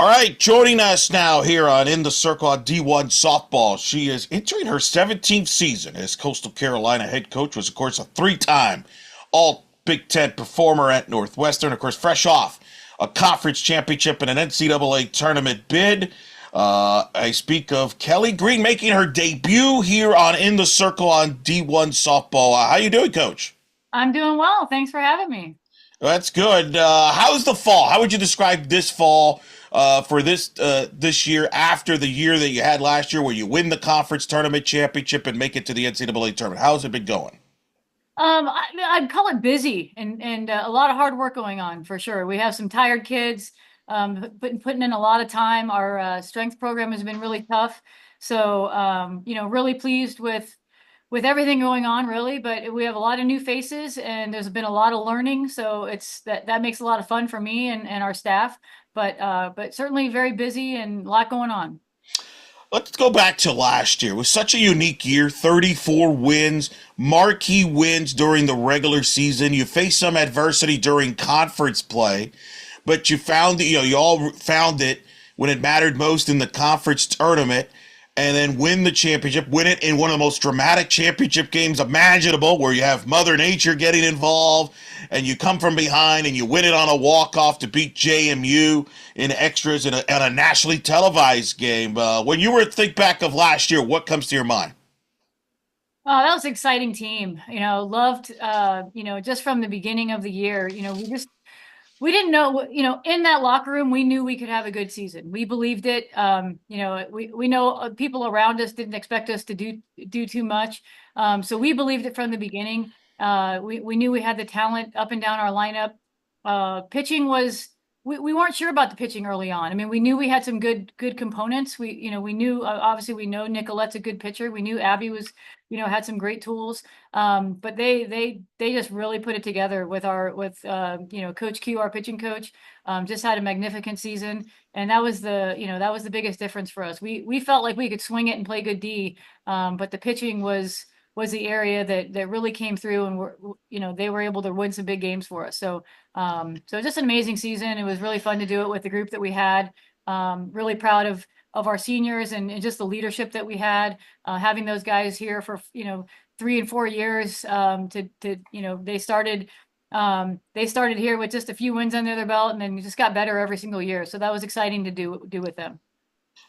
All right, joining us now here on In the Circle on D1 Softball. She is entering her 17th season as Coastal Carolina head coach, was, of course, a three-time All Big Ten performer at Northwestern, of course, fresh off a conference championship and an NCAA tournament bid. I speak of Kelley Green making her debut here on In the Circle on D1 Softball. How you doing, Coach? I'm doing well. Thanks for having me. That's good. How's the fall? How would you describe this fall for this year after the year that you had last year, where you win the conference tournament championship and make it to the NCAA tournament? How's it been going? I'd call it busy and a lot of hard work going on for sure. We have some tired kids, putting in a lot of time. Our strength program has been really tough. So, really pleased with everything going on, really. But we have a lot of new faces, and there's been a lot of learning. So that makes a lot of fun for me and our staff. But certainly very busy and a lot going on. Let's go back to last year. It was such a unique year, 34 wins, marquee wins during the regular season. You faced some adversity during conference play, but you all found it when it mattered most in the conference tournament, and then win the championship, win it in one of the most dramatic championship games imaginable, where you have Mother Nature getting involved, and you come from behind and you win it on a walk-off to beat JMU in extras in a nationally televised game. When you think back of last year, what comes to your mind? Oh, that was an exciting team. Loved, just from the beginning of the year, we didn't know, in that locker room, we knew we could have a good season. We believed it. We know people around us didn't expect us to do too much. So we believed it from the beginning. We knew we had the talent up and down our lineup. Pitching was, we weren't sure about the pitching early on. I mean, we knew we had some good components. We knew, obviously we know Nicolette's a good pitcher. We knew Abby was, had some great tools. But they just really put it together with Coach Q, our pitching coach. Just had a magnificent season, and that was the biggest difference for us. We felt like we could swing it and play good D, but the pitching was the area that really came through, and they were able to win some big games for us. So just an amazing season. It was really fun to do it with the group that we had. Really proud of our seniors and just the leadership that we had, having those guys here for 3 and 4 years. They started here with just a few wins under their belt, and then just got better every single year. So that was exciting to do with them.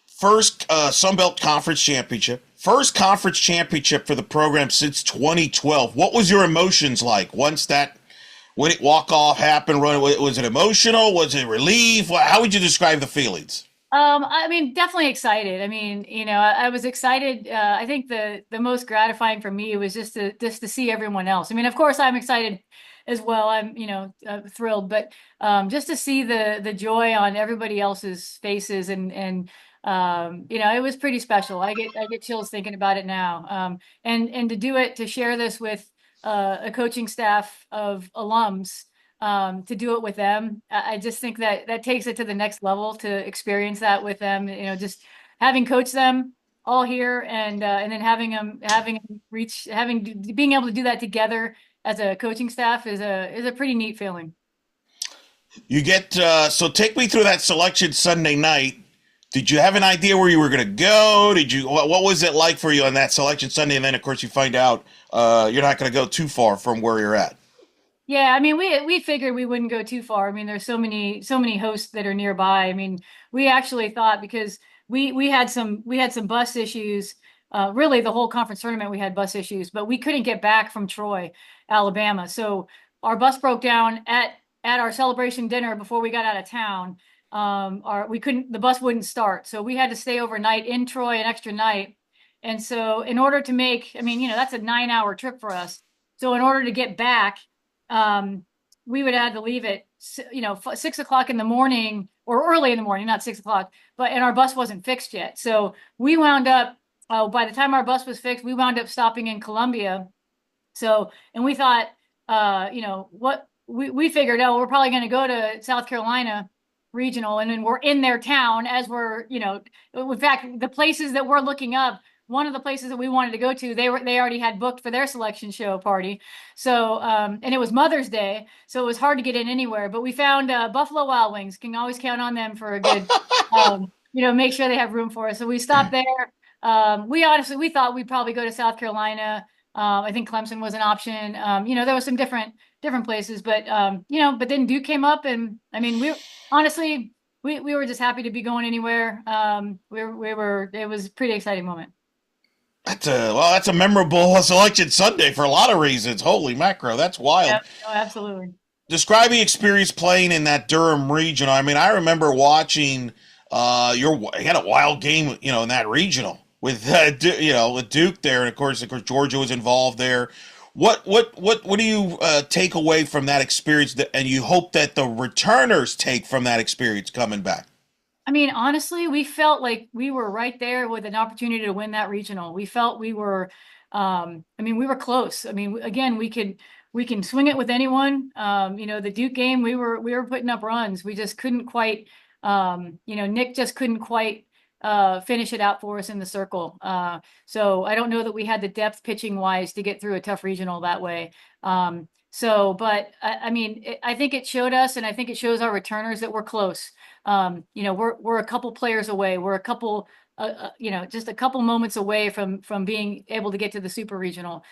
First Sun Belt Conference Championship. First conference championship for the program since 2012. What was your emotions like when it walk off happened? Was it emotional? Was it relief? How would you describe the feelings? I mean, definitely excited. I mean, I was excited. I think the most gratifying for me was just to see everyone else. I mean, of course, I'm excited as well. I'm thrilled, but just to see the joy on everybody else's faces, and it was pretty special. I get chills thinking about it now. And to share this with a coaching staff of alums, to do it with them. I just think that takes it to the next level to experience that with them. Just having coached them all here, and then being able to do that together as a coaching staff is a pretty neat feeling. You get so take me through that selection Sunday night. Did you have an idea where you were going to go? What was it like for you on that selection Sunday? And then, of course, you find out you're not going to go too far from where you're at. Yeah, I mean, we figured we wouldn't go too far. I mean, there's so many hosts that are nearby. I mean, we actually thought, because we had some bus issues. Really, the whole conference tournament we had bus issues, but we couldn't get back from Troy, Alabama. So our bus broke down at our celebration dinner before we got out of town. The bus wouldn't start, so we had to stay overnight in Troy, an extra night. And so, in order to make, I mean, that's a 9-hour trip for us. So in order to get back, we would have to leave at 6 o'clock in the morning, or early in the morning, not 6 o'clock. And our bus wasn't fixed yet, so we wound up. By the time our bus was fixed, we wound up stopping in Columbia. So, and we thought, what we figured, we're probably going to go to South Carolina regional, and then we're in their town, as we're, in fact, the places that we're looking up, one of the places that we wanted to go to, they already had booked for their selection show party. So and it was Mother's Day, so it was hard to get in anywhere. But we found Buffalo Wild Wings. Can always count on them for a good, make sure they have room for us. So we stopped there. We thought we'd probably go to South Carolina. I think Clemson was an option. There was some different places, but but then Duke came up, and I mean, honestly we were just happy to be going anywhere. It was a pretty exciting moment. That's a memorable selection Sunday for a lot of reasons. Holy macro, that's wild. Yep, no, absolutely. Describe the experience playing in that Durham regional. I mean, I remember watching you had a wild game, in that regional with with Duke there, and of course Georgia was involved there. What do you take away from that experience, and you hope that the returners take from that experience coming back? I mean, honestly, we felt like we were right there with an opportunity to win that regional. We felt we were, we were close. I mean, again, we can swing it with anyone. The Duke game, we were putting up runs. We just couldn't quite, Nick just couldn't quite finish it out for us in the circle. So I don't know that we had the depth pitching wise to get through a tough regional that way. But I mean, I think it showed us, and I think it shows our returners that we're close. We're a couple players away. We're a couple, just a couple moments away from being able to get to the super regional.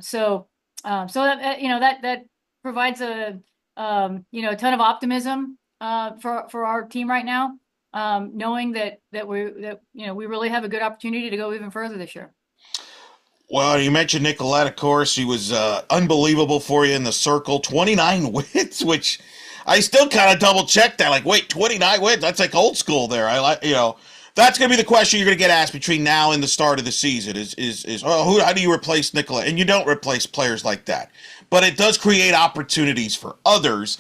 So that provides a ton of optimism for our team right now, knowing that we really have a good opportunity to go even further this year. Well, you mentioned Nicolette, of course. He was unbelievable for you in the circle. 29 wins, which I still kind of double checked that. Like, wait, 29 wins? That's like old school there. I like, that's going to be the question you're going to get asked between now and the start of the season how do you replace Nicolette? And you don't replace players like that. But it does create opportunities for others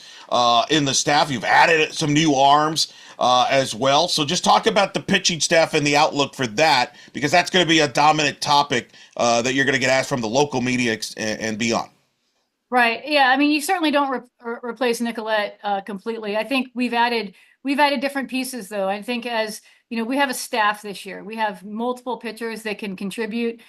in the staff. You've added some new arms as well. So just talk about the pitching staff and the outlook for that, because that's going to be a dominant topic that you're going to get asked from the local media and beyond. Right. Yeah. I mean, you certainly don't replace Nicolette completely. I think we've added different pieces, though. I think we have a staff this year. We have multiple pitchers that can contribute.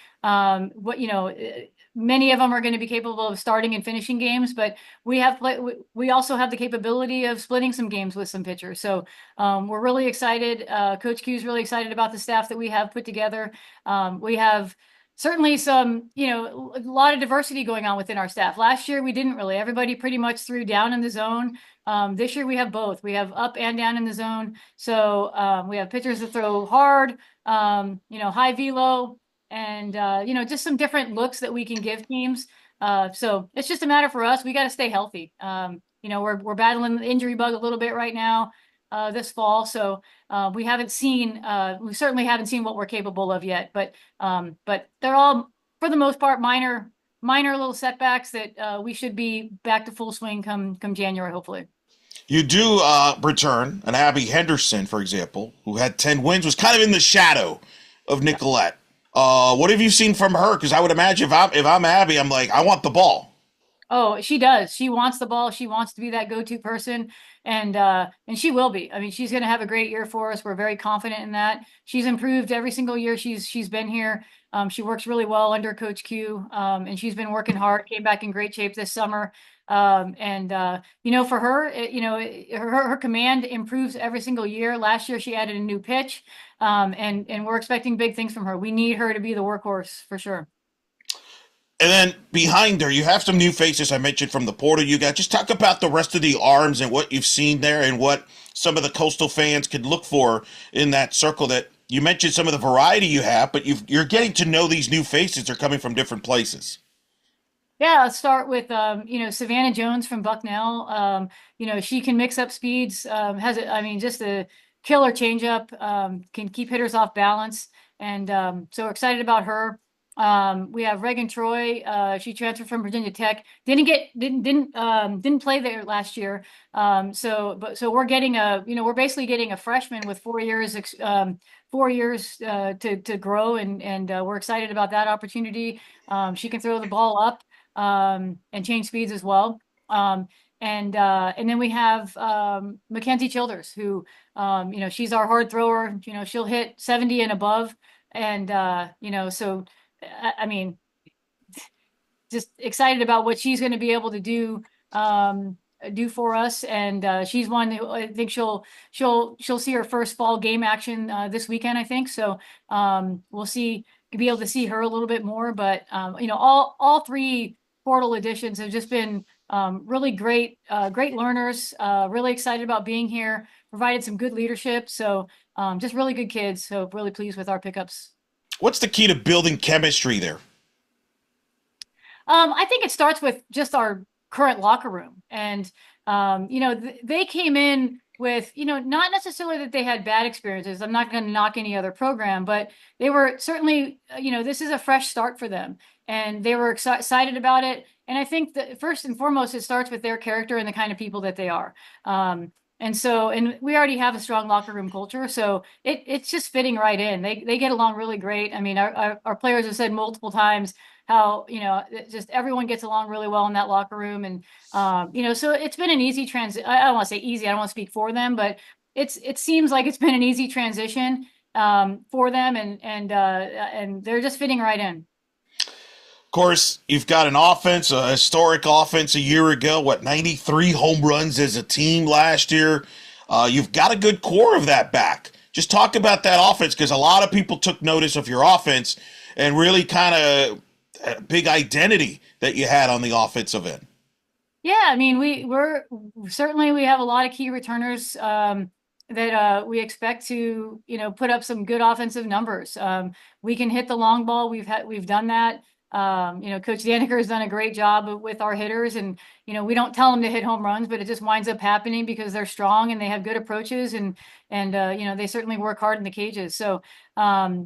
Many of them are going to be capable of starting and finishing games, but we also have the capability of splitting some games with some pitchers. So we're really excited. Coach Q is really excited about the staff that we have put together. We have certainly some, a lot of diversity going on within our staff. Last year, we didn't really. Everybody pretty much threw down in the zone. This year, we have both. We have up and down in the zone. So we have pitchers that throw hard, high velo, and, just some different looks that we can give teams. So it's just a matter for us. We got to stay healthy. We're battling the injury bug a little bit right now this fall. So we certainly haven't seen what we're capable of yet, but they're all, for the most part, minor little setbacks that we should be back to full swing come January, hopefully. You do return an Abby Henderson, for example, who had 10 wins, was kind of in the shadow of Nicolette. What have you seen from her? Because I would imagine if I'm Abby, I'm like, I want the ball. Oh, she does. She wants the ball. She wants to be that go-to person, and she will be. I mean, she's going to have a great year for us. We're very confident in that. She's improved every single year she's been here. She works really well under Coach Q, and she's been working hard. Came back in great shape this summer. For her, her command improves every single year. Last year, she added a new pitch, and we're expecting big things from her. We need her to be the workhorse for sure. And then behind her, you have some new faces I mentioned from the portal you got. Just talk about the rest of the arms and what you've seen there and what some of the Coastal fans could look for in that circle. That you mentioned some of the variety you have, but you're getting to know these new faces. They're coming from different places. Yeah, let's start with Savannah Jones from Bucknell. She can mix up speeds, just a killer changeup, can keep hitters off balance, and so we're excited about her. We have Reagan Troy. She transferred from Virginia Tech. Didn't play there last year. So we're getting we're basically getting a freshman with 4 years to grow, and we're excited about that opportunity. She can throw the ball up and change speeds as well. And then we have Mackenzie Childers, who she's our hard thrower. She'll hit 70 and above. And so I mean, just excited about what she's going to be able to do for us. And she's one who I think she'll see her first fall game action this weekend, I think. So we'll be able to see her a little bit more. But all three portal additions have just been really great learners. Really excited about being here. Provided some good leadership. So just really good kids. So really pleased with our pickups. What's the key to building chemistry there? I think it starts with just our current locker room. And, they came in with, not necessarily that they had bad experiences. I'm not going to knock any other program, but they were certainly, this is a fresh start for them. And they were excited about it. And I think that first and foremost, it starts with their character and the kind of people that they are. And we already have a strong locker room culture, so it's just fitting right in. They get along really great. I mean, our players have said multiple times how just everyone gets along really well in that locker room. And so it's been an easy transition. I don't want to say easy, I don't want to speak for them, but it seems like it's been an easy transition for them, and they're just fitting right in. Of course, you've got an offense, a historic offense a year ago, 93 home runs as a team last year. You've got a good core of that back. Just talk about that offense, because a lot of people took notice of your offense and really kind of a big identity that you had on the offensive end. Yeah, I mean, we're certainly we have a lot of key returners that we expect to, put up some good offensive numbers. We can hit the long ball. We've done that. Coach Daniker has done a great job with our hitters, and we don't tell them to hit home runs, but it just winds up happening because they're strong and they have good approaches, and they certainly work hard in the cages. So we're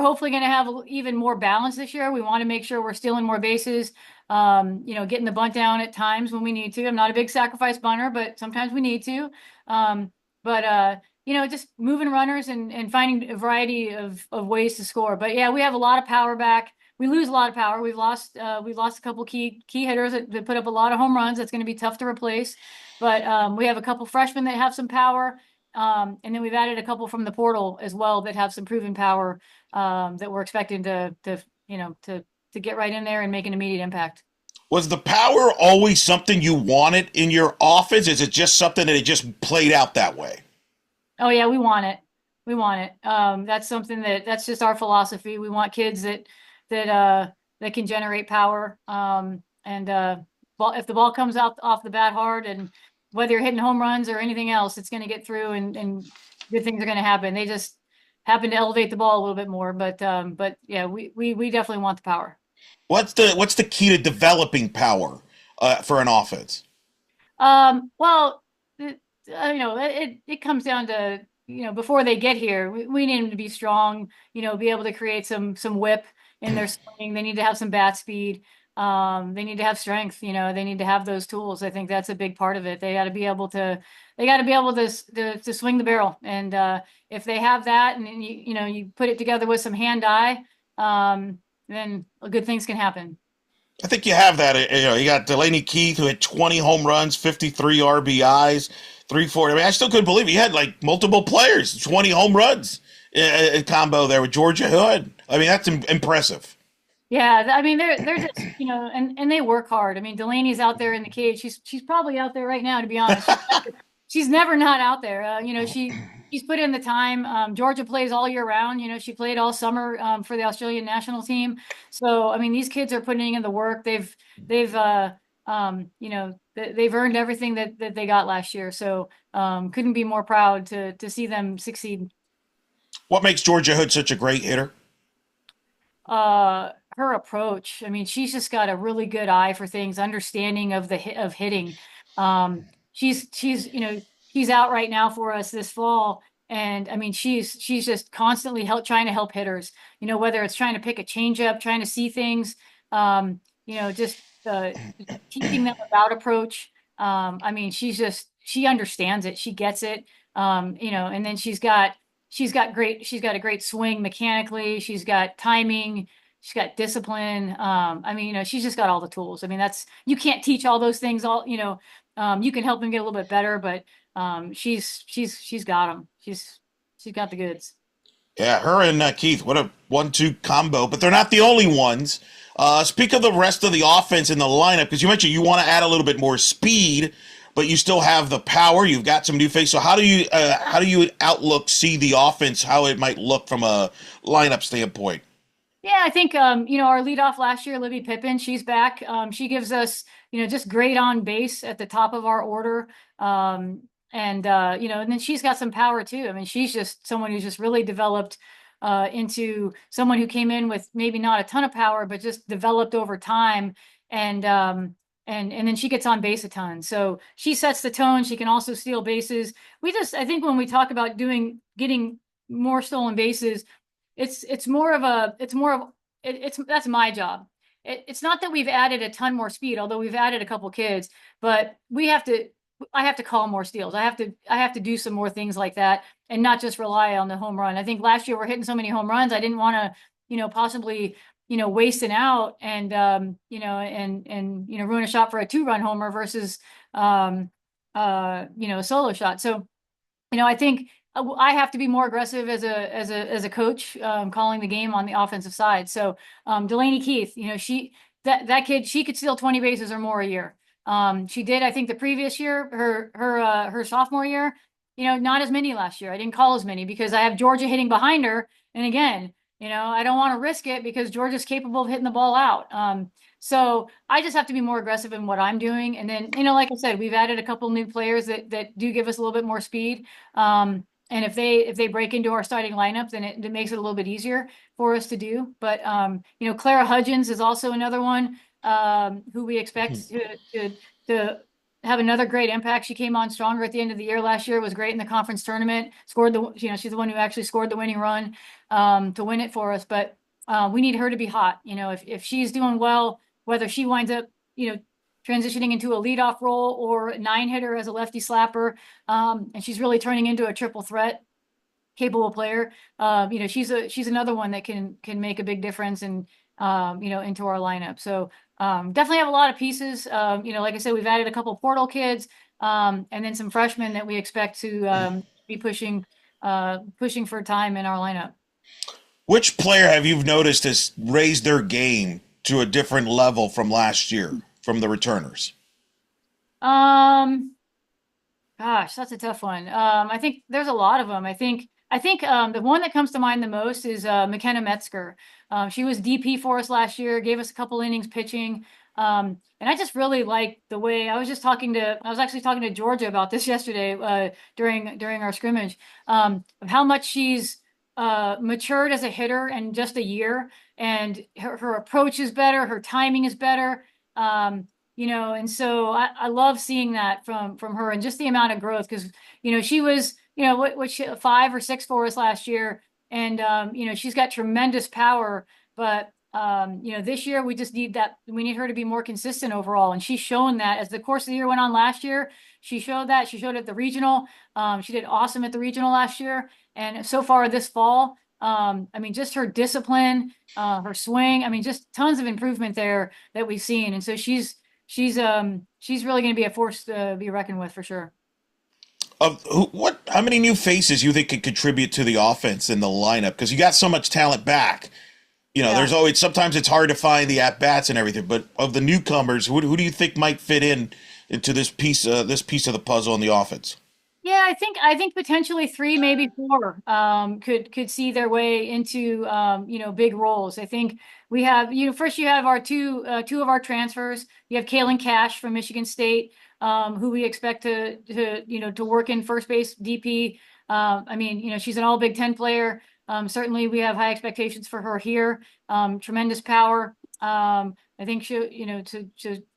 hopefully going to have even more balance this year. We want to make sure we're stealing more bases, getting the bunt down at times when we need to. I'm not a big sacrifice bunter, but sometimes we need to. But just moving runners and finding a variety of ways to score. But yeah, we have a lot of power back. We lose a lot of power. We've lost a couple key hitters that put up a lot of home runs. That's going to be tough to replace. But we have a couple freshmen that have some power. And then we've added a couple from the portal as well that have some proven power that we're expecting to get right in there and make an immediate impact. Was the power always something you wanted in your offense? Is it just something that it just played out that way? Oh yeah, we want it. We want it. That's something that's just our philosophy. We want kids that can generate power. If the ball comes out off the bat hard, and whether you're hitting home runs or anything else, it's going to get through, and good things are going to happen. They just happen to elevate the ball a little bit more. But yeah, we definitely want the power. What's the key to developing power for an offense? Well, it comes down to, before they get here, we need them to be strong, be able to create some whip in their swing. They need to have some bat speed. They need to have strength, they need to have those tools. I think that's a big part of it. They got to be able to swing the barrel. And if they have that, and then you put it together with some hand-eye, then good things can happen. I think you have that. You got Delaney Keith, who had 20 home runs, 53 RBIs, 340. I mean, I still couldn't believe it. You had like multiple players, 20 home runs in combo there with Georgia Hood. I mean, that's impressive. Yeah, I mean they're just and they work hard. I mean Delaney's out there in the cage. She's probably out there right now, to be honest. She's never not out there. She's put in the time. Georgia plays all year round. She played all summer for the Australian national team. So I mean these kids are putting in the work. They've earned everything that they got last year. So couldn't be more proud to see them succeed. What makes Georgia Hood such a great hitter? Her approach. I mean, she's just got a really good eye for things, understanding of of hitting. She's out right now for us this fall, and I mean, she's just constantly trying to help hitters. Whether it's trying to pick a changeup, trying to see things, just teaching them about approach. I mean, she understands it, she gets it. And then she's got a great swing mechanically. She's got timing. She's got discipline. I mean, she's just got all the tools. I mean, you can't teach all those things. You can help them get a little bit better, but she's got them. She's got the goods. Yeah, her and Keith, what a 1-2 combo. But they're not the only ones. Speak of the rest of the offense in the lineup, because you mentioned you want to add a little bit more speed, but you still have the power. You've got some new faces. So how do you outlook see the offense, how it might look from a lineup standpoint? Yeah, I think our leadoff last year, Libby Pippin, she's back. She gives us, just great on base at the top of our order. And then she's got some power too. I mean, she's just someone who's just really developed into someone who came in with maybe not a ton of power, but just developed over time. And then she gets on base a ton. So she sets the tone. She can also steal bases. I think when we talk about getting more stolen bases, it's more of a it's more of it's that's my job. It's not that we've added a ton more speed, although we've added a couple kids, but I have to call more steals. I have to do some more things like that and not just rely on the home run. I think last year we're hitting so many home runs. I didn't want to, possibly, waste an out and ruin a shot for a 2-run homer versus a solo shot. So I think I have to be more aggressive as a coach, calling the game on the offensive side. So Delaney Keith, that kid, she could steal 20 bases or more a year. She did, I think, the previous year, her sophomore year. Not as many last year. I didn't call as many because I have Georgia hitting behind her. And again, I don't want to risk it because Georgia's capable of hitting the ball out. So I just have to be more aggressive in what I'm doing. And then, like I said, we've added a couple new players that do give us a little bit more speed. And if they break into our starting lineup, then it makes it a little bit easier for us to do. But Clara Hudgens is also another one who we expect to have another great impact. She came on stronger at the end of the year last year, was great in the conference tournament, she's the one who actually scored the winning run to win it for us. But we need her to be hot. If she's doing well, whether she winds up, transitioning into a leadoff role or 9-hitter as a lefty slapper, and she's really turning into a triple threat capable player. She's another one that can make a big difference and into our lineup. So definitely have a lot of pieces. Like I said, we've added a couple portal kids, and then some freshmen that we expect to be pushing for time in our lineup. Which player have you noticed has raised their game to a different level from last year from the returners? Um, Gosh, that's a tough one. I think there's a lot of them. I think the one that comes to mind the most is McKenna Metzger. She was DP for us last year, gave us a couple innings pitching. And I just really like the way I was actually talking to Georgia about this yesterday during our scrimmage, of how much she's matured as a hitter in just a year, and her approach is better, her timing is better. And so I love seeing that from her and just the amount of growth because she was what she 5 or 6 for us last year, and she's got tremendous power, but this year we need her to be more consistent overall, and she's shown that as the course of the year went on last year. She showed at the regional. She did awesome at the regional last year, and so far this fall, just her discipline, her swing, just tons of improvement there that we've seen, and so she's really going to be a force to be reckoned with for sure. How many new faces you think could contribute to the offense in the lineup? Because you got so much talent back. Yeah. There's always sometimes it's hard to find the at bats and everything. But of the newcomers, who do you think might fit into this piece of the puzzle in the offense? Yeah, I think potentially 3, maybe 4, could see their way into big roles. I think we have first you have our two of our transfers. You have Kaylin Cash from Michigan State, who we expect to work in first base DP. She's an All Big Ten player. Certainly we have high expectations for her here. Tremendous power. I think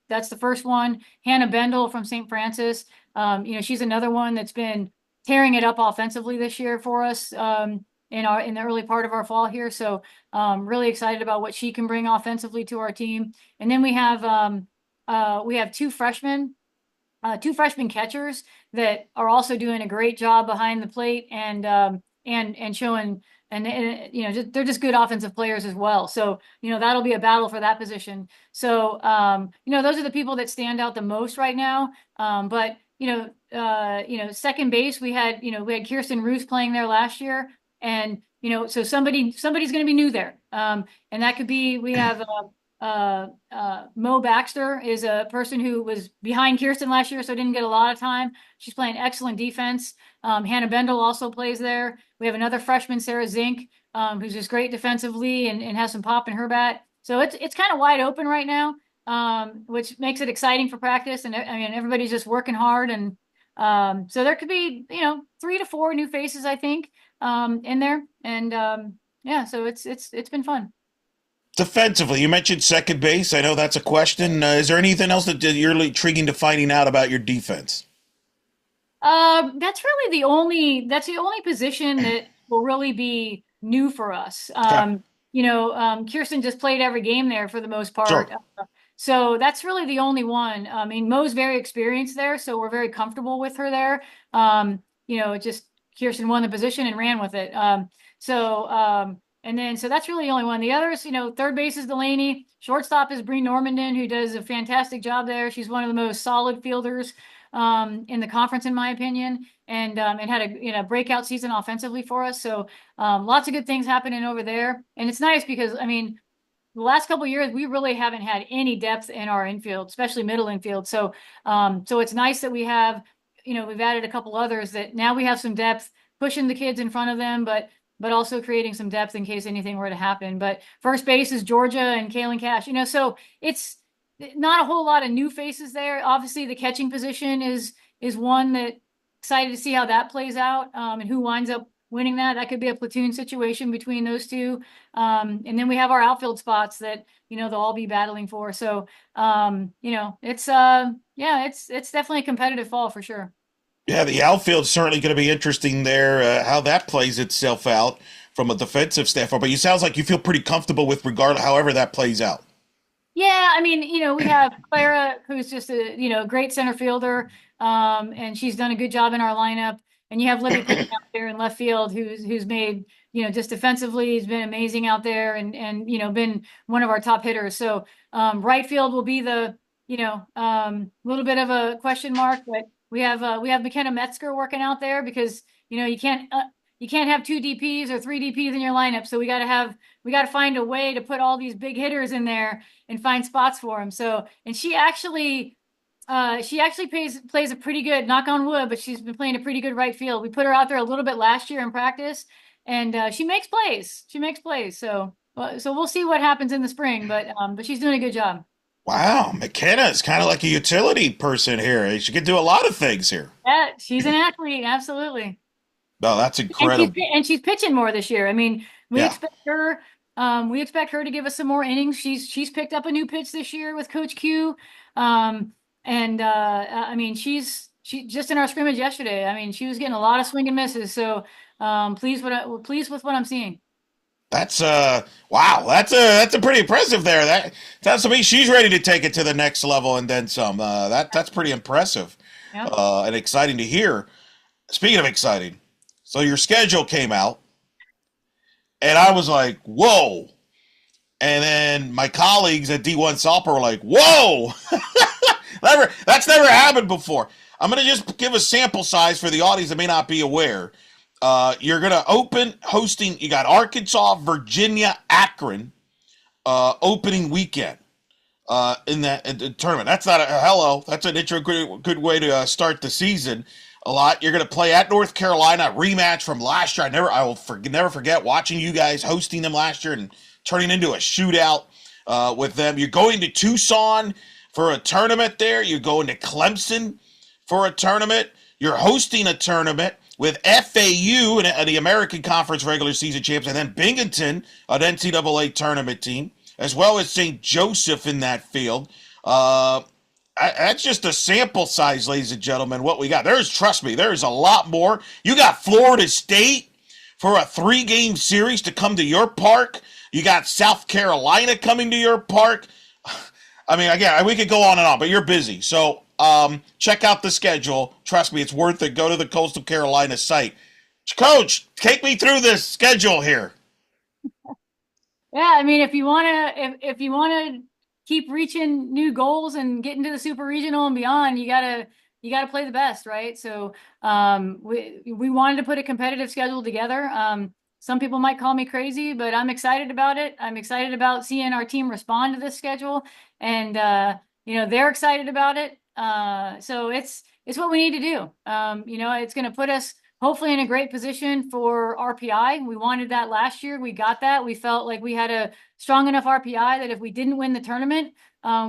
that's the first one. Hannah Bendel from St. Francis. She's another one that's been tearing it up offensively this year for us in the early part of our fall here. So really excited about what she can bring offensively to our team. And then we have two freshman catchers that are also doing a great job behind the plate and showing they're just good offensive players as well. So that'll be a battle for that position. So those are the people that stand out the most right now. But second base we had Kirsten Roos playing there last year, and so somebody's going to be new there. And that could be, we have Mo Baxter is a person who was behind Kirsten last year, so didn't get a lot of time. She's playing excellent defense. Hannah Bendel also plays there. We have another freshman, Sarah Zink, who's just great defensively and has some pop in her bat. So it's kind of wide open right now, which makes it exciting for practice. And I mean, everybody's just working hard. And so there could be, 3 to 4 new faces, I think, in there. And yeah, so it's been fun. Defensively, you mentioned second base. I know that's a question. Is there anything else that you're intriguing to finding out about your defense? That's the only position that will really be new for us. Okay, Kirsten just played every game there for the most part. sure. So that's really the only one. I mean, Mo's very experienced there, so we're very comfortable with her there. Just Kirsten won the position and ran with it. So that's really the only one. The others, third base is Delaney. Shortstop is Bree Normandin, who does a fantastic job there. She's one of the most solid fielders in the conference, in my opinion, and had a breakout season offensively for us. So lots of good things happening over there. And it's nice because, I mean, the last couple of years, we really haven't had any depth in our infield, especially middle infield. So it's nice that we've added a couple others that now we have some depth, pushing the kids in front of them, but also creating some depth in case anything were to happen. But first base is Georgia and Kaylin Cash, so it's not a whole lot of new faces there. Obviously, the catching position is one that excited to see how that plays out, and who winds up winning that. That could be a platoon situation between those two. And then we have our outfield spots that, they'll all be battling for. So, it's definitely a competitive fall for sure. Yeah, the outfield's certainly going to be interesting there, how that plays itself out from a defensive standpoint. But you sounds like you feel pretty comfortable with regard however that plays out. Yeah, I mean, we have Clara, who's just a great center fielder, and she's done a good job in our lineup. And you have Libby Pickett out there in left field, who's made, just defensively, he's been amazing out there, and been one of our top hitters. So right field will be the little bit of a question mark, but we have McKenna Metzger working out there because you can't have 2 DPs or 3 DPs in your lineup. So we got to find a way to put all these big hitters in there and find spots for them. So, and she actually plays a pretty good, knock on wood, but she's been playing a pretty good right field. We put her out there a little bit last year in practice, and she makes plays. She makes plays. So we'll see what happens in the spring, but she's doing a good job. Wow, McKenna is kind of like a utility person here. She can do a lot of things here. Yeah, she's an athlete, absolutely. No, that's incredible. And she's pitching more this year. I mean, we Yeah. expect her. We expect her to give us some more innings. She's picked up a new pitch this year with Coach Q. And I mean, she just in our scrimmage yesterday. I mean, she was getting a lot of swing and misses. So pleased with what I'm seeing. That's wow, that's a pretty impressive there. That sounds to me she's ready to take it to the next level and then some. That's pretty impressive. Yep. And exciting to hear. Speaking of exciting, so your schedule came out and I was like, whoa. And then my colleagues at D1 Software were like, whoa. That's never happened before. I'm going to just give a sample size for the audience that may not be aware. You're going to open hosting, you got Arkansas, Virginia, Akron opening weekend in the tournament. That's not a hello. That's an good way to start the season. A lot. You're going to play at North Carolina, rematch from last year. I will never forget watching you guys hosting them last year and turning into a shootout with them. You're going to Tucson for a tournament there. You're going to Clemson for a tournament. You're hosting a tournament with FAU and the American Conference regular season champs, and then Binghamton, an NCAA tournament team, as well as St. Joseph in that field. That's just a sample size, ladies and gentlemen, what we got. Trust me, there's a lot more. You got Florida State for a 3-game series to come to your park. You got South Carolina coming to your park. I mean, again, we could go on and on, but you're busy. So check out the schedule. Trust me, it's worth it. Go to the Coastal Carolina site. Coach, take me through this schedule here. Yeah, I mean, if you wanna keep reaching new goals and get into the super regional and beyond, you gotta play the best, right? So we wanted to put a competitive schedule together. some people might call me crazy, but I'm excited about it. I'm excited about seeing our team respond to this schedule, and they're excited about it. So it's what we need to do. It's going to put us hopefully in a great position for RPI. We wanted that last year. We got that. We felt like we had a strong enough RPI that if we didn't win the tournament,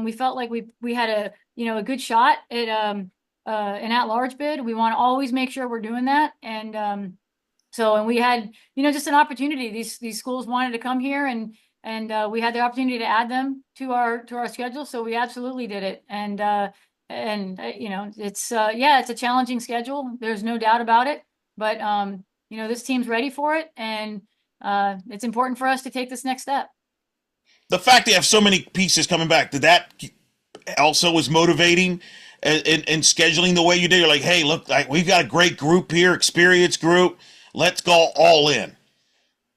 we felt like we had a good shot at an at-large bid. We want to always make sure we're doing that. And we had, just an opportunity. These schools wanted to come here, and we had the opportunity to add them to our schedule. So we absolutely did it. It's a challenging schedule. There's no doubt about it. But this team's ready for it, and it's important for us to take this next step. The fact they have so many pieces coming back, did that also was motivating in scheduling the way you did? You're like, hey, look, we've got a great group here, experienced group. Let's go all in.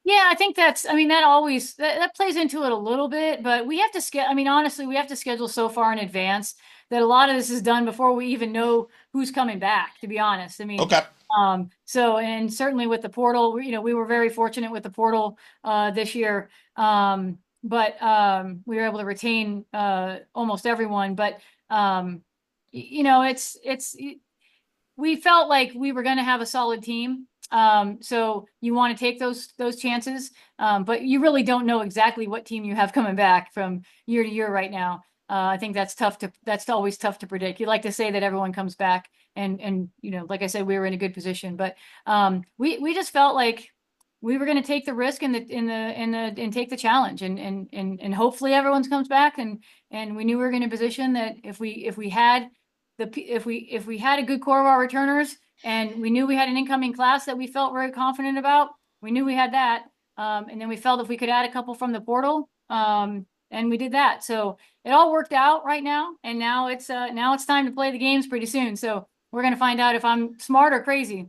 Yeah, I think that always that plays into it a little bit, but we have to honestly, we have to schedule so far in advance that a lot of this is done before we even know who's coming back, to be honest. Okay. And certainly with the portal, we were very fortunate with the portal this year. But we were able to retain almost everyone. But we felt like we were going to have a solid team. So you want to take those chances, but you really don't know exactly what team you have coming back from year to year right now. I think that's always tough to predict. You like to say that everyone comes back, and like I said, we were in a good position, but we just felt like we were going to take the risk and take the challenge, and hopefully everyone comes back, and we knew we were in a position that if we had a good core of our returners, and we knew we had an incoming class that we felt very confident about, we knew we had that, and then we felt if we could add a couple from the portal, and we did that. So it all worked out right now, and now it's time to play the games pretty soon. So we're going to find out if I'm smart or crazy.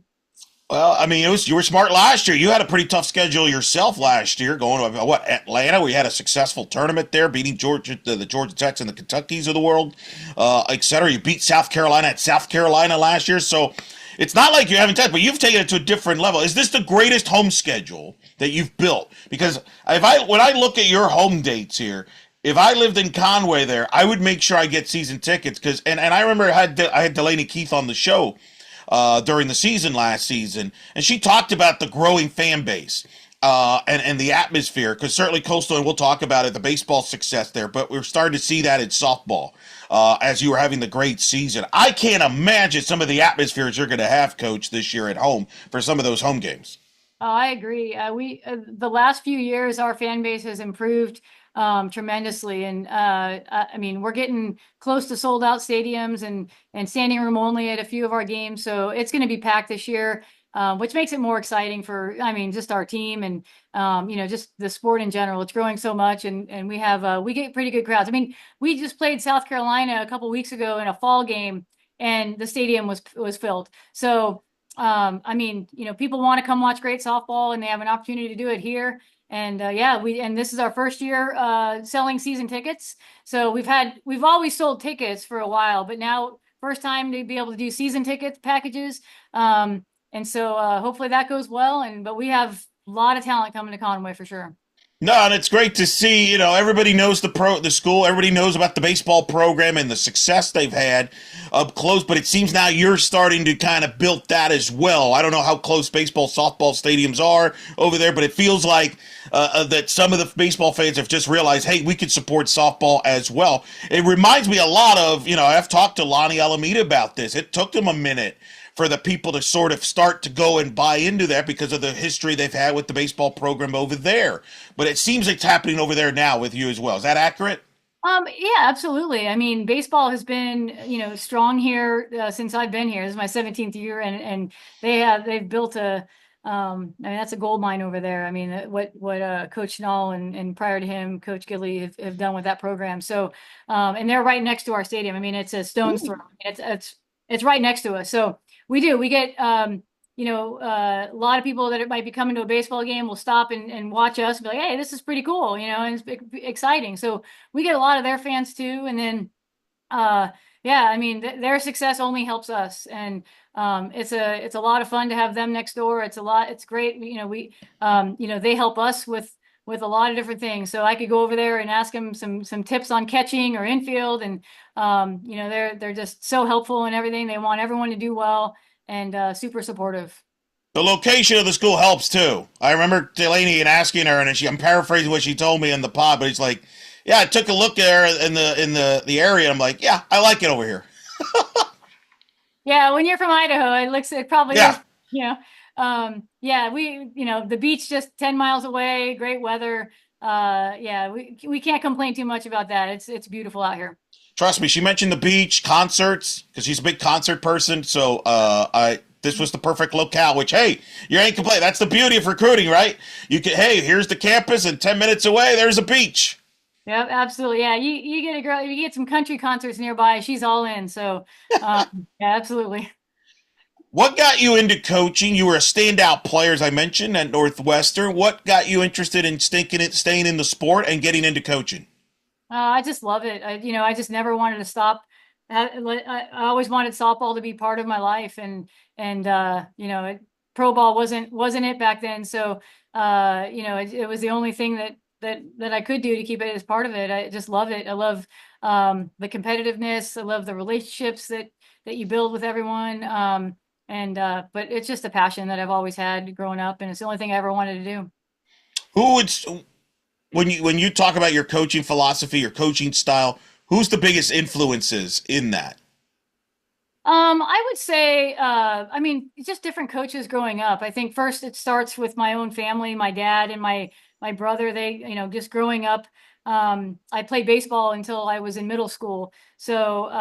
Well, I mean, you were smart last year. You had a pretty tough schedule yourself last year, going to Atlanta. We had a successful tournament there, beating the Georgia Techs and the Kentuckys of the world, et cetera. You beat South Carolina at South Carolina last year, so it's not like you haven't touched, but you've taken it to a different level. Is this the greatest home schedule that you've built? Because when I look at your home dates here, if I lived in Conway there, I would make sure I get season tickets, and I remember I had Delaney Keith on the show during the season last season, and she talked about the growing fan base and the atmosphere, because certainly Coastal, and we'll talk about it, the baseball success there, but we're starting to see that in softball as you were having the great season. I can't imagine some of the atmospheres you're going to have, Coach, this year at home for some of those home games. Oh, I agree. The last few years, our fan base has improved tremendously, and we're getting close to sold out stadiums and standing room only at a few of our games. So it's going to be packed this year, which makes it more exciting for just our team and just the sport in general. It's growing so much, and we get pretty good crowds. We just played South Carolina a couple weeks ago in a fall game, and the stadium was filled. So people want to come watch great softball, and they have an opportunity to do it here. And this is our first year selling season tickets. So we've always sold tickets for a while, but now first time to be able to do season ticket packages. So hopefully that goes well. But we have a lot of talent coming to Conway for sure. No, and it's great to see, everybody knows the school, everybody knows about the baseball program and the success they've had up close, but it seems now you're starting to kind of build that as well. I don't know how close baseball, softball stadiums are over there, but it feels like that some of the baseball fans have just realized, hey, we can support softball as well. It reminds me a lot of, I've talked to Lonnie Alameda about this. It took them a minute for the people to sort of start to go and buy into that because of the history they've had with the baseball program over there. But it seems it's happening over there now with you as well. Is that accurate? Yeah, absolutely. Baseball has been, strong here since I've been here. This is my 17th year, and they've built that's a gold mine over there. What Coach Schnall and prior to him, Coach Gilley have done with that program. So, and they're right next to our stadium. It's a stone's throw. It's right next to us. So we get, a lot of people that might be coming to a baseball game will stop and watch us and be like, hey, this is pretty cool, and it's exciting. So we get a lot of their fans too. And then, their success only helps us. And It's a lot of fun to have them next door. It's great. They help us with a lot of different things. So I could go over there and ask them some tips on catching or infield, and they're just so helpful in everything. They want everyone to do well, and super supportive. The location of the school helps too. I remember Delaney and asking her, and I'm paraphrasing what she told me in the pod, but it's like, yeah, I took a look there in the area. And I'm like, yeah, I like it over here. Yeah, when you're from Idaho, it probably is, Yeah, you know. Yeah, the beach just 10 miles away, great weather. Yeah, we can't complain too much about that. It's beautiful out here. trust me. She mentioned the beach, concerts, because she's a big concert person. So I this was the perfect locale. Which, hey, you ain't complaining. That's the beauty of recruiting, right? You can, hey, here's the campus, and 10 minutes away, there's a beach. Yep, absolutely. Yeah, you get a girl, you get some country concerts nearby, she's all in. So, yeah, absolutely. What got you into coaching? You were a standout player, as I mentioned, at Northwestern. What got you interested in staying in the sport and getting into coaching? I just love it. I just never wanted to stop. I always wanted softball to be part of my life, and pro ball wasn't it back then. So, it was the only thing that I could do to keep it as part of it. I just love it. I love the competitiveness. I love the relationships that you build with everyone. But it's just a passion that I've always had growing up, and it's the only thing I ever wanted to do. Who would when you talk about your coaching philosophy, your coaching style, who's the biggest influences in that? I would say, I mean, just different coaches growing up. I think first it starts with my own family, my dad and my brother. They, just growing up, I played baseball until I was in middle school. So,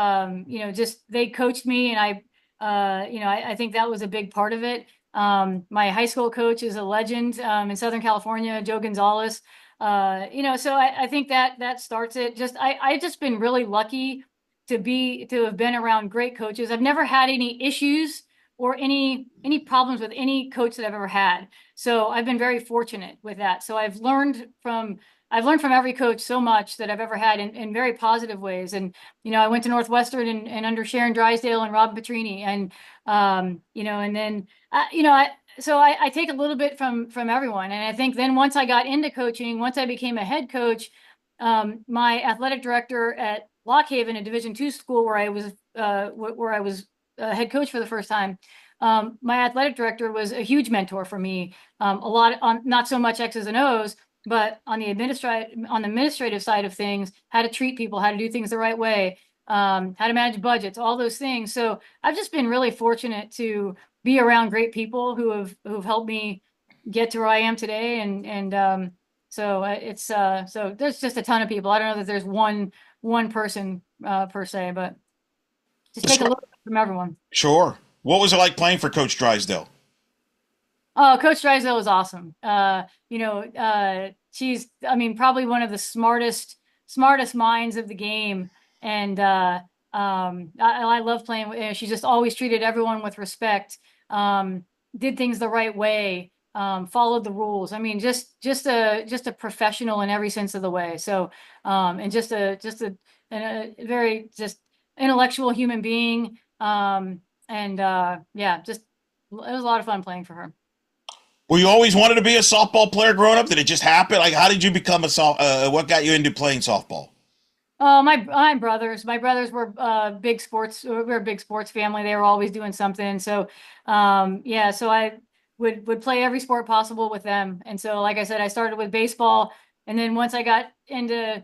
just they coached me, and I think that was a big part of it. My high school coach is a legend in Southern California, Joe Gonzalez. So I think that starts it. I just been really lucky to have been around great coaches. I've never had any issues or any problems with any coach that I've ever had. So I've been very fortunate with that. So I've learned from every coach so much that I've ever had in very positive ways. And I went to Northwestern and under Sharon Drysdale and Rob Petrini, and then I take a little bit from everyone. And I think then once I got into coaching, once I became a head coach, my athletic director at Lock Haven, a Division II school where I was a head coach for the first time. My athletic director was a huge mentor for me. A lot on not so much X's and O's, but on the administrative side of things, how to treat people, how to do things the right way, how to manage budgets, all those things. So I've just been really fortunate to be around great people who've helped me get to where I am today, so there's just a ton of people. I don't know that there's one person per se, but just take a look from everyone. Sure. What was it like playing for Coach Drysdale? Oh, Coach Drysdale was awesome. She's, I mean, probably one of the smartest minds of the game, and I love playing with her. She just always treated everyone with respect, did things the right way, followed the rules. I mean, just a professional in every sense of the way. So, and a very just intellectual human being. Yeah, just it was a lot of fun playing for her. Were you always wanted to be a softball player growing up? Did it just happen? Like, how did you become a soft? What got you into playing softball? Oh, my brothers were big sports. We're a big sports family. They were always doing something. So, yeah, so I would play every sport possible with them. And so, like I said, I started with baseball, and then once I got into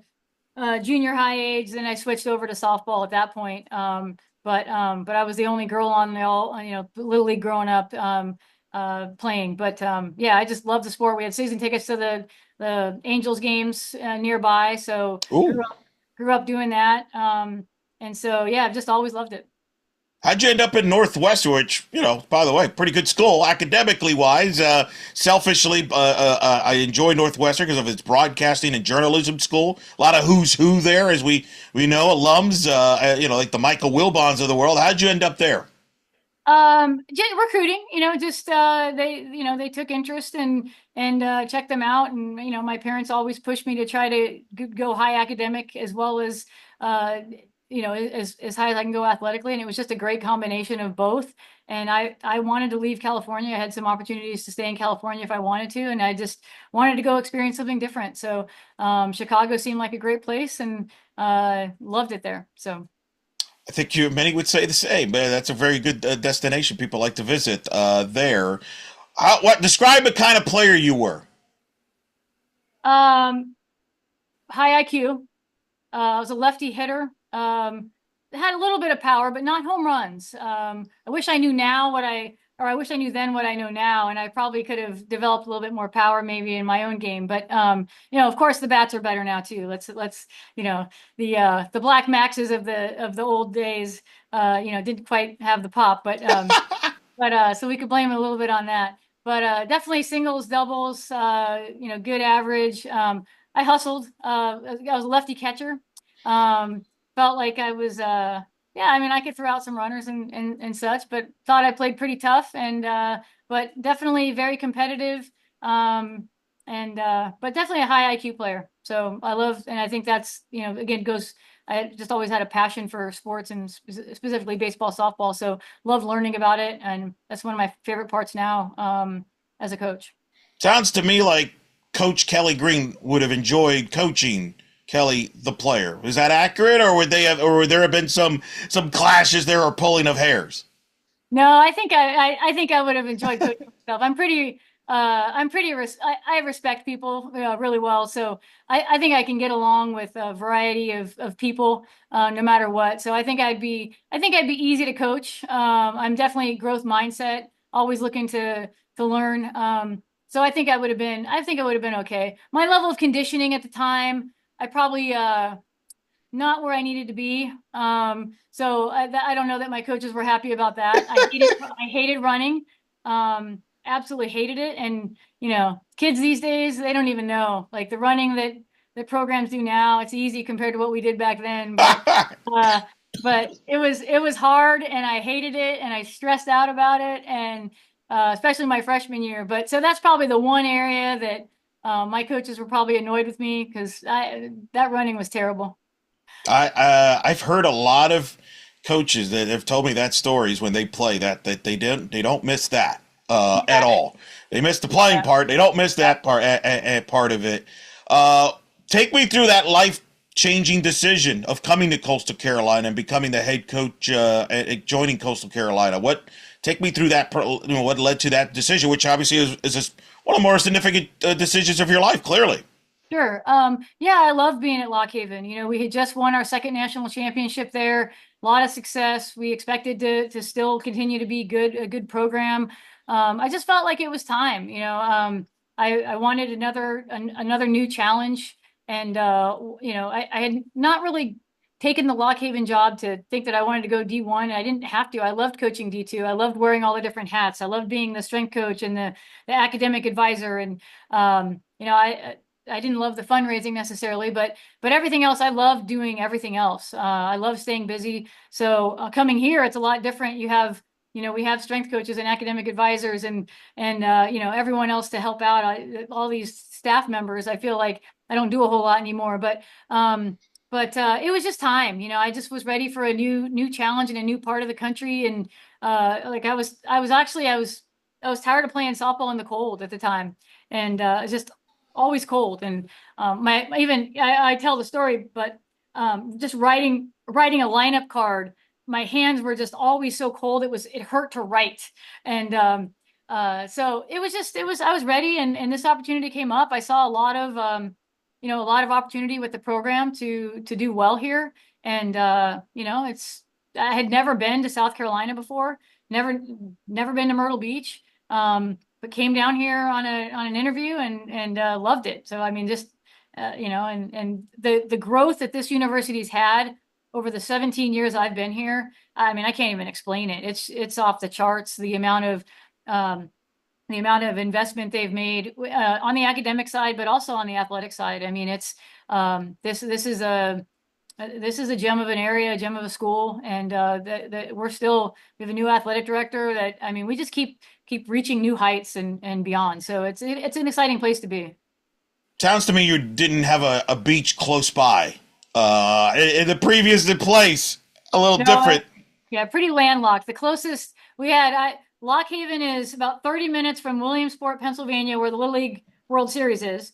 junior high age, then I switched over to softball at that point. But I was the only girl on the all, little league growing up, playing. But yeah, I just love the sport. We had season tickets to the Angels games nearby, so Ooh. grew up doing that. And so yeah, I've just always loved it. How'd you end up in Northwestern, which, by the way, pretty good school academically wise? Selfishly, I enjoy Northwestern because of its broadcasting and journalism school. A lot of who's who there, as we know, alums, like the Michael Wilbons of the world. How'd you end up there? Just recruiting, just they took interest and checked them out. And my parents always pushed me to try to go high academic as well as as high as I can go athletically. And it was just a great combination of both. And I wanted to leave California. I had some opportunities to stay in California if I wanted to, and I just wanted to go experience something different. So Chicago seemed like a great place, and loved it there. So. I think many would say the same. That's a very good destination. People like to visit there. What describe the kind of player you were? Um, High IQ. I was a lefty hitter. Had a little bit of power, but not home runs. I wish I knew now or I wish I knew then what I know now, and I probably could have developed a little bit more power maybe in my own game. But of course the bats are better now too. Let's the Black Maxes of the old days, didn't quite have the pop, but so we could blame it a little bit on that. But definitely singles, doubles, good average. I hustled. I was a lefty catcher. Um, Felt like I was, yeah, I mean, I could throw out some runners and such, but thought I played pretty tough and, but definitely very competitive. But definitely a high IQ player. So and I think that's, again, I just always had a passion for sports and specifically baseball, softball. So love learning about it. And that's one of my favorite parts now, as a coach. Sounds to me like Coach Kelly Green would have enjoyed coaching Kelley the player. Is that accurate, or would there have been some clashes there or pulling of hairs? No, I think I would have enjoyed coaching myself. I respect people really well, so I think I can get along with a variety of people, no matter what. So I think I'd be easy to coach. I'm definitely growth mindset, always looking to learn. So I think it would have been okay. My level of conditioning at the time, I probably not where I needed to be. So I don't know that my coaches were happy about that. I hated running. Absolutely hated it. And, kids these days, they don't even know, like the running that programs do now. It's easy compared to what we did back then. Uh, but it was hard, and I hated it, and I stressed out about it. And, especially my freshman year. But so that's probably the one area that, my coaches were probably annoyed with me because that running was terrible. I've heard a lot of coaches that have told me that stories when they play that they don't miss that at Yeah. all. They miss the playing Yeah. part. They don't miss that part of it. Uh, Take me through that life changing decision of coming to Coastal Carolina and becoming the head coach, joining Coastal Carolina. What take me through that? What led to that decision, which obviously is one of the more significant decisions of your life, clearly. Sure. Yeah, I love being at Lock Haven. We had just won our second national championship there. A lot of success. We expected to still continue to be a good program. I just felt like it was time. I wanted another new challenge, and I had not really taken the Lock Haven job to think that I wanted to go D1. I didn't have to. I loved coaching D2. I loved wearing all the different hats. I loved being the strength coach and the academic advisor, and I didn't love the fundraising necessarily, but everything else, I love doing everything else. I love staying busy. So coming here, it's a lot different. We have strength coaches and academic advisors and everyone else to help out. All these staff members. I feel like I don't do a whole lot anymore, but it was just time. I just was ready for a new challenge in a new part of the country, and like I was tired of playing softball in the cold at the time, and just always cold. And I tell the story, but just writing a lineup card, my hands were just always so cold. It hurt to write. And so I was ready, and this opportunity came up. I saw a lot of opportunity with the program to do well here. And I had never been to South Carolina before, never been to Myrtle Beach. But came down here on an interview and loved it. So I mean, just and the growth that this university's had over the 17 years I've been here, I mean, I can't even explain it. It's off the charts. The amount of investment they've made on the academic side, but also on the athletic side. I mean, it's this is a gem of an area, a gem of a school, and that we have a new athletic director that, I mean, we just keep reaching new heights and beyond. So it's an exciting place to be. Sounds to me you didn't have a beach close by In the previous place, a little No, different. yeah, pretty landlocked. The closest we had, Lock Haven is about 30 minutes from Williamsport, Pennsylvania, where the Little League World Series is.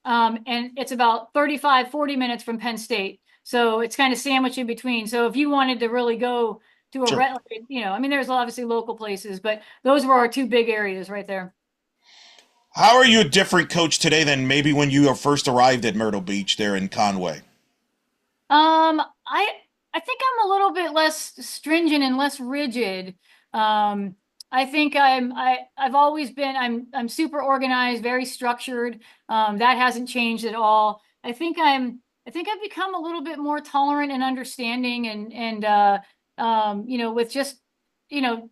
And it's about 35, 40 minutes from Penn State. So it's kind of sandwiched in between. So if you wanted to really go to Sure. I mean, there's obviously local places, but those were our two big areas right there. How are you a different coach today than maybe when you first arrived at Myrtle Beach there in Conway? Um, I I think I'm a little bit less stringent and less rigid. Um, I think I've always been I'm super organized, very structured. That hasn't changed at all. I think I've become a little bit more tolerant and understanding with just you know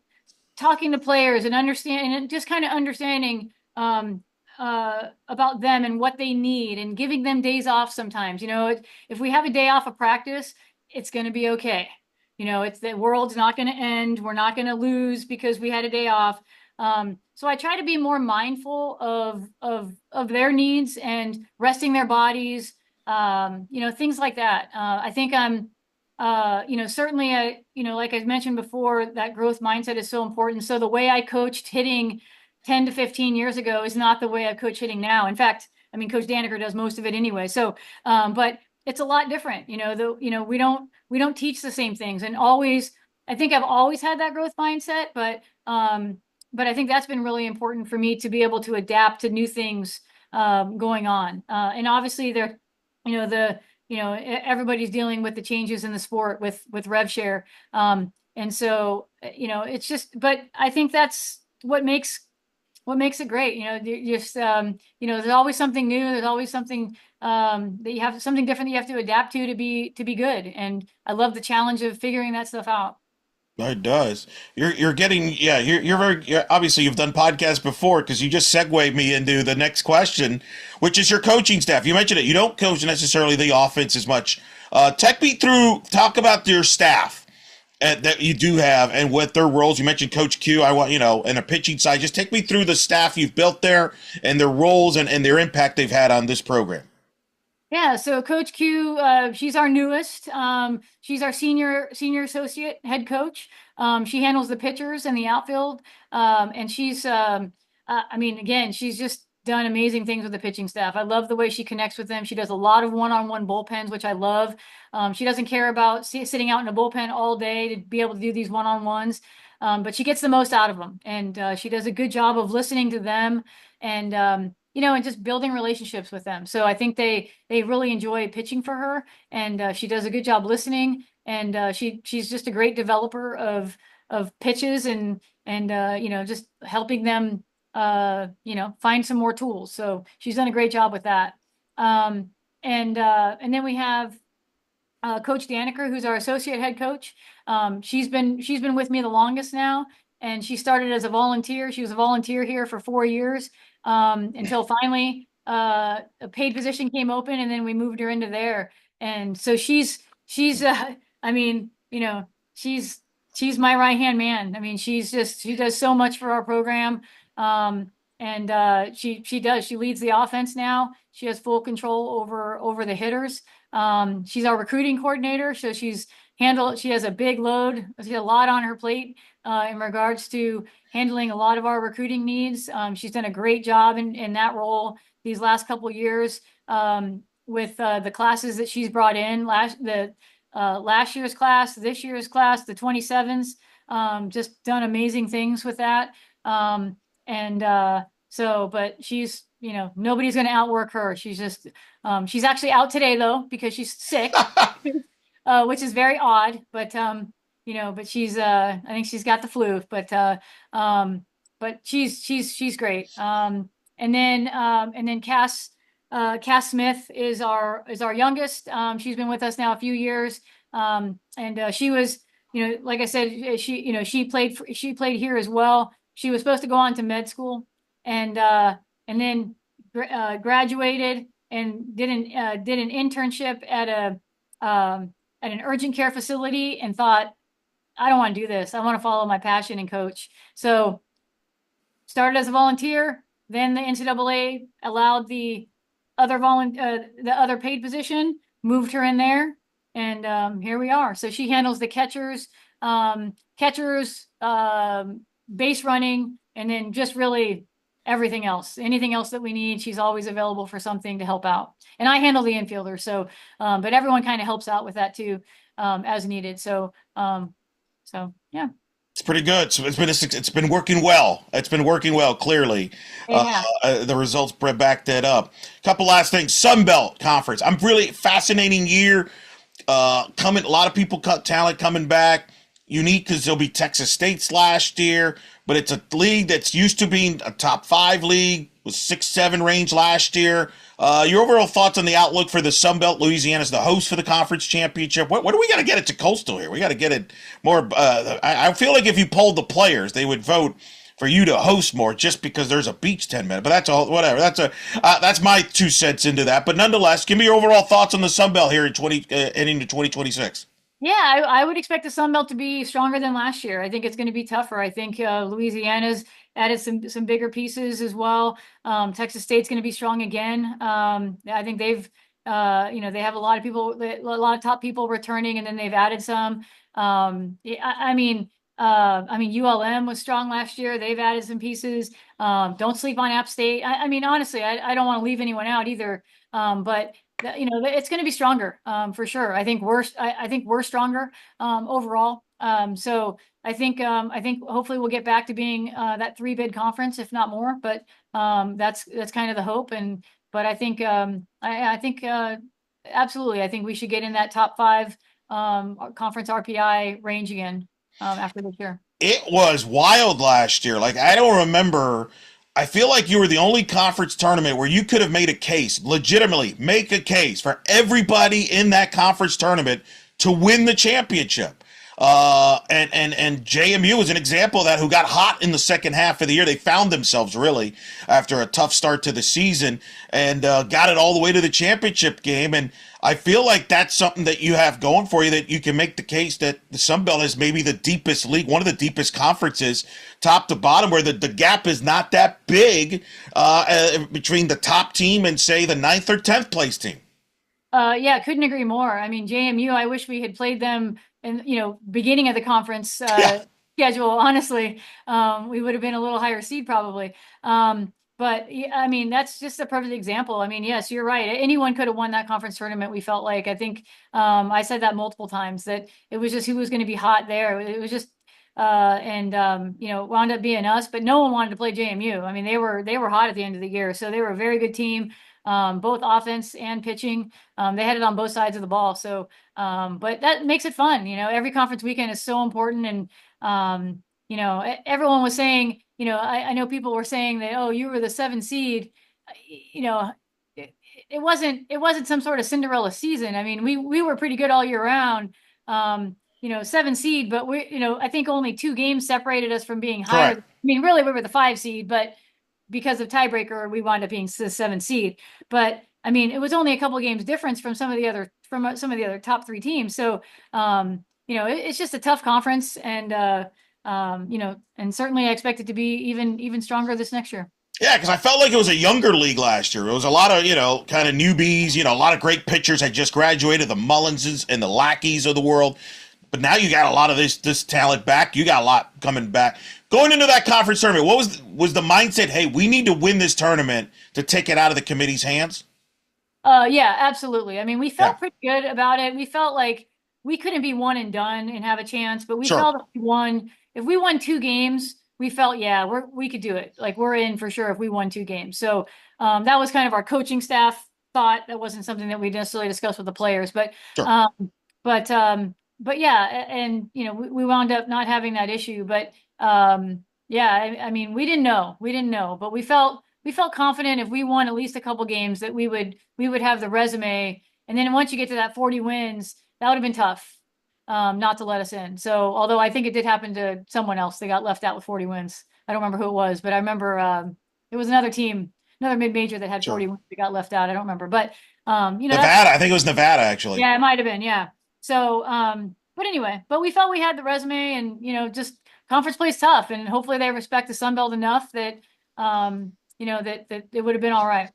talking to players and understanding and just kind of understanding about them and what they need and giving them days off sometimes. If we have a day off of practice, it's going to be okay. It's the world's not going to end. We're not going to lose because we had a day off. So I try to be more mindful of their needs and resting their bodies, things like that. I think I'm certainly, like I mentioned before, that growth mindset is so important. So the way I coached hitting 10 to 15 years ago is not the way I coach hitting now. In fact, I mean, Coach Daniker does most of it anyway. So, but it's a lot different. We don't teach the same things, and always, I think I've always had that growth mindset, but I think that's been really important for me to be able to adapt to new things going on. And obviously, there, you know, the everybody's dealing with the changes in the sport with rev share. And so, it's just, but I think that's what makes it great. There's always something new. There's always something that you have something different that you have to adapt to be good. And I love the challenge of figuring that stuff out. It does. You're getting yeah. You're very obviously you've done podcasts before because you just segued me into the next question, which is your coaching staff. You mentioned it. You don't coach necessarily the offense as much. Talk about your staff that you do have and what their roles. You mentioned Coach Q. I want and a pitching side. Just take me through the staff you've built there and their roles and their impact they've had on this program. Yeah, so Coach Q, she's our newest. She's our senior associate head coach. She handles the pitchers and the outfield, and I mean, again, she's just done amazing things with the pitching staff. I love the way she connects with them. She does a lot of one-on-one bullpens, which I love. She doesn't care about sitting out in a bullpen all day to be able to do these one-on-ones, but she gets the most out of them, and she does a good job of listening to them and and just building relationships with them. So I think they really enjoy pitching for her, and she does a good job listening. And she's just a great developer of pitches and just helping them find some more tools. So she's done a great job with that. And then we have Coach Daniker, who's our associate head coach. She's been with me the longest now, and she started as a volunteer. She was a volunteer here for 4 years until finally a paid position came open, and then we moved her into there. And so she's I mean, she's my right hand man. I mean, she does so much for our program. And she leads the offense now. She has full control over the hitters. She's our recruiting coordinator, so she has a big load. She has a lot on her plate in regards to handling a lot of our recruiting needs. She's done a great job in that role these last couple of years with the classes that she's brought in last year's class, this year's class, the 27s. Just done amazing things with that. But nobody's going to outwork her. She's actually out today though, because she's sick, which is very odd, but I think she's got the flu, but she's great. And then Cass Smith is our youngest. She's been with us now a few years. And she was, like I said, she played here as well. She was supposed to go on to med school, and then graduated and did an internship at an urgent care facility, and thought, I don't want to do this. I want to follow my passion and coach. So started as a volunteer. Then the NCAA allowed the other paid position. moved her in there, and here we are. So she handles the catchers, base running, and then just really everything else. Anything else that we need, she's always available for something to help out. And I handle the infielder, so but everyone kind of helps out with that too, as needed. So yeah, It's pretty good. So it's been working well. It's been working well. Clearly, it has. the results back that up. Couple last things. Sun Belt Conference. I'm really fascinating year. Coming, a lot of people cut talent coming back. Unique because there'll be Texas State's last year, but it's a league that's used to being a top five league, was 6-7 range last year. Your overall thoughts on the outlook for the Sun Belt? Louisiana's the host for the conference championship. What do we got to get it to Coastal here? We got to get it more. I feel like if you polled the players, they would vote for you to host more just because there's a beach 10 minutes. But that's all. Whatever. That's my 2 cents into that. But nonetheless, give me your overall thoughts on the Sun Belt here in heading to 2026. Yeah, I would expect the Sun Belt to be stronger than last year. I think it's going to be tougher. I think Louisiana's added some bigger pieces as well. Texas State's going to be strong again. I think they have a lot of people, a lot of top people returning, and then they've added some. ULM was strong last year. They've added some pieces. Don't sleep on App State. Honestly, I don't want to leave anyone out either. But it's going to be stronger, for sure. I think we're stronger, overall. So I think hopefully we'll get back to being that 3-bid conference, if not more. But that's kind of the hope. But I think absolutely, I think we should get in that top 5 conference RPI range again, after this year. It was wild last year. Like, I don't remember. I feel like you were the only conference tournament where you could have made a case, legitimately make a case for everybody in that conference tournament to win the championship. And JMU was an example of that, who got hot in the second half of the year. They found themselves really after a tough start to the season and got it all the way to the championship game. And I feel like that's something that you have going for you, that you can make the case that the Sun Belt is maybe the deepest league, one of the deepest conferences, top to bottom, where the gap is not that big between the top team and, say, the 9th or 10th place team. Yeah, couldn't agree more. I mean, JMU, I wish we had played them in, beginning of the conference Yeah, schedule. Honestly, we would have been a little higher seed probably. But yeah, I mean, that's just a perfect example. I mean, yes, you're right. Anyone could have won that conference tournament. We felt like, I think, I said that multiple times, that it was just who was going to be hot there. It was just, wound up being us, but no one wanted to play JMU. I mean, they were hot at the end of the year. So they were a very good team, both offense and pitching. They had it on both sides of the ball. So, but that makes it fun. Every conference weekend is so important. And, everyone was saying, I know people were saying that, oh, you were the 7 seed. You know, it wasn't some sort of Cinderella season. I mean, we were pretty good all year round. 7 seed, but I think only 2 games separated us from being higher. correct. I mean, really, we were the 5 seed, but because of tiebreaker, we wound up being the 7 seed. But I mean, it was only a couple of games difference from some of the other top 3 teams. So, it's just a tough conference, and and certainly I expect it to be even stronger this next year. Yeah, because I felt like it was a younger league last year. It was a lot of, kind of newbies, a lot of great pitchers had just graduated, the Mullinses and the Lackeys of the world. But now you got a lot of this talent back. You got a lot coming back. Going into that conference tournament, what was the mindset? Hey, we need to win this tournament to take it out of the committee's hands. Yeah, absolutely. I mean, we Yeah, felt pretty good about it. We felt like we couldn't be one and done and have a chance, but we sure, felt if we won 2 games, we felt, yeah, we could do it. Like, we're in for sure if we won 2 games. So, that was kind of our coaching staff thought. That wasn't something that we necessarily discussed with the players, sure. but yeah, and we wound up not having that issue. But yeah, I mean, we didn't know, but we felt confident if we won at least a couple games that we would have the resume. And then once you get to that 40 wins, that would have been tough, not to let us in. So, although I think it did happen to someone else, they got left out with 40 wins. I don't remember who it was, but I remember it was another team, another mid-major that had Sure. 40 wins that got left out. I don't remember, but that's, Nevada, I think it was Nevada, actually. yeah, it might have been, yeah. So, but anyway, but we felt we had the resume, and just conference plays tough, and hopefully they respect the Sun Belt enough that that it would have been all right.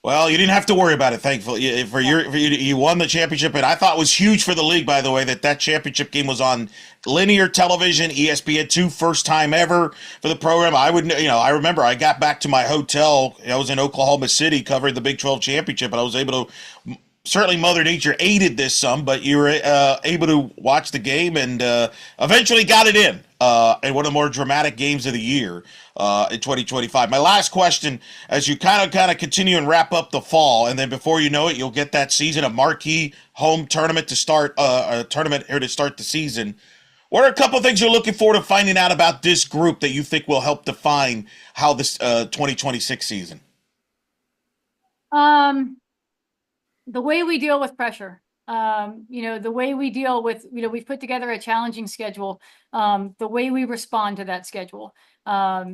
Well, you didn't have to worry about it, thankfully. You won the championship, and I thought it was huge for the league, by the way, that championship game was on linear television, ESPN2, first time ever for the program. I remember I got back to my hotel. I was in Oklahoma City covering the Big 12 championship, and I was able to. Certainly, Mother Nature aided this some, but you were able to watch the game and eventually got it in one of the more dramatic games of the year in 2025. My last question, as you kind of continue and wrap up the fall, and then before you know it, you'll get that season, a marquee home tournament to start a tournament here to start the season. What are a couple of things you're looking forward to finding out about this group that you think will help define how this 2026 season? Um, the way we deal with pressure, the way we deal with, we've put together a challenging schedule, the way we respond to that schedule. I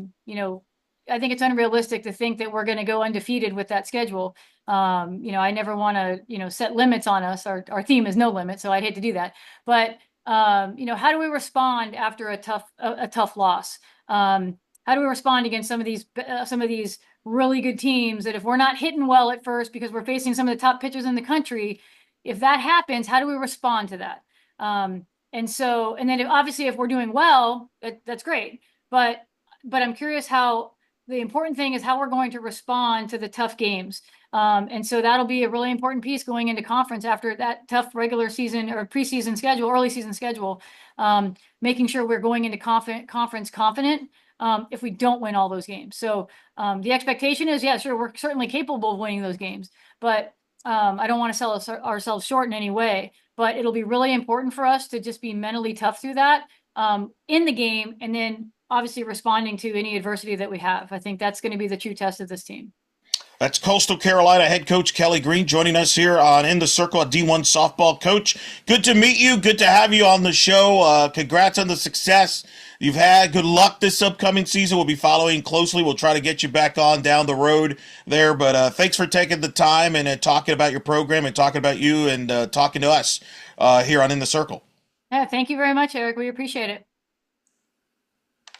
think it's unrealistic to think that we're going to go undefeated with that schedule. I never want to, set limits on us. Our theme is no limit, so I'd hate to do that. But, how do we respond after a tough loss? How do we respond against some of these really good teams that if we're not hitting well at first because we're facing some of the top pitchers in the country, if that happens, how do we respond to that? And then obviously if we're doing well, that's great. But I'm curious how the important thing is how we're going to respond to the tough games. And so that'll be a really important piece going into conference after that tough regular season or preseason schedule, early season schedule, making sure we're going into conference confident if we don't win all those games. So the expectation is, yeah, sure, we're certainly capable of winning those games, but I don't want to sell ourselves short in any way. But it'll be really important for us to just be mentally tough through that in the game, and then obviously responding to any adversity that we have. I think that's going to be the true test of this team. That's Coastal Carolina head coach Kelley Green joining us here on In the Circle, a D1 softball coach. Good to meet you. Good to have you on the show. Congrats on the success you've had. Good luck this upcoming season. We'll be following closely. We'll try to get you back on down the road there. But thanks for taking the time and talking about your program and talking about you and talking to us here on In the Circle. Yeah, thank you very much, Eric. We appreciate it.